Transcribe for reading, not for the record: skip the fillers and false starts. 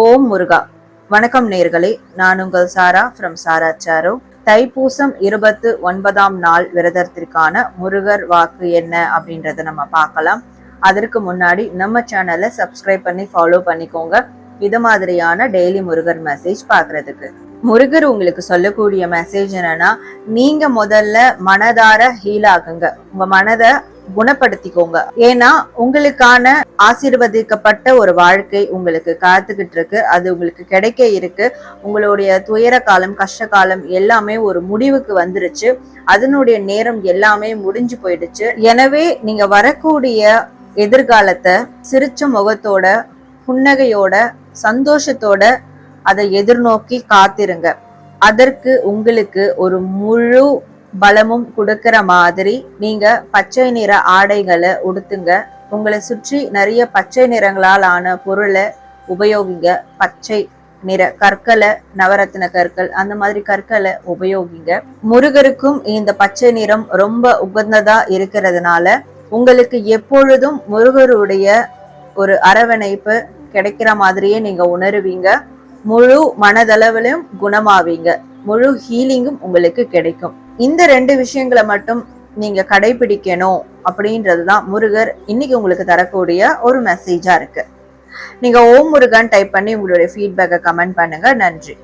ஓம் முருகா. வணக்கம் நேர்களே, நான் உங்கள் சாரா ஃப்ரம் சாராச்சாரோ. தைப்பூசம் 29ஆம் நாள் விரதத்திற்கான முருகர் வாக்கு என்ன அப்படின்றத நம்ம பார்க்கலாம். அதற்கு முன்னாடி நம்ம சேனலை சப்ஸ்கிரைப் பண்ணி ஃபாலோ பண்ணிக்கோங்க, இது மாதிரியான டெய்லி முருகர் மெசேஜ் பார்க்கறதுக்கு. முருகர் உங்களுக்கு சொல்லக்கூடிய மெசேஜ் என்னன்னா, நீங்க முதல்ல மனதார ஹீல் ஆகுங்க, உங்க மனதை குணப்படுத்திக்கோங்க. ஏன்னா உங்களுக்கான ஆசீர்வதிக்கப்பட்ட ஒரு வாழ்க்கை உங்களுக்கு காத்துக்கிட்டு இருக்கு, அது உங்களுக்கு கிடைக்க இருக்கு. உங்களுடைய துயர காலம், கஷ்ட காலம் எல்லாமே ஒரு முடிவுக்கு வந்துருச்சு, அதனுடைய நேரம் எல்லாமே முடிஞ்சு போயிடுச்சு. எனவே நீங்க வரக்கூடிய எதிர்காலத்தை சிரிச்ச முகத்தோட, புன்னகையோட, சந்தோஷத்தோட அதை எதிர்நோக்கி காத்திருங்க. அதற்கு உங்களுக்கு ஒரு முழு பலமும் கொடுக்கிற மாதிரி நீங்க பச்சை நிற ஆடைகளை உடுத்துங்க. உங்களை சுற்றி நிறைய பச்சை நிறங்களால் ஆன பொருளை உபயோகிங்க. பச்சை நிற கற்களை, நவரத்தின கற்கள், அந்த மாதிரி கற்களை உபயோகிங்க. முருகருக்கும் இந்த பச்சை நிறம் ரொம்ப உகந்ததா இருக்கிறதுனால உங்களுக்கு எப்பொழுதும் முருகருடைய ஒரு அரவணைப்பு கிடைக்கிற மாதிரியே நீங்க உணருவீங்க. முழு மனதளவிலும் குணமாவீங்க. முழு ஹீலிங்கும் உங்களுக்கு கிடைக்கும். இந்த 2 விஷயங்களை மட்டும் நீங்க கடைபிடிக்கணும் அப்படின்றதுதான் முருகர் இன்னைக்கு உங்களுக்கு தரக்கூடிய ஒரு மெசேஜா இருக்கு. நீங்க ஓம் முருகன் டைப் பண்ணி உங்களுடைய ஃபீட்பேக்கை கமெண்ட் பண்ணுங்க. நன்றி.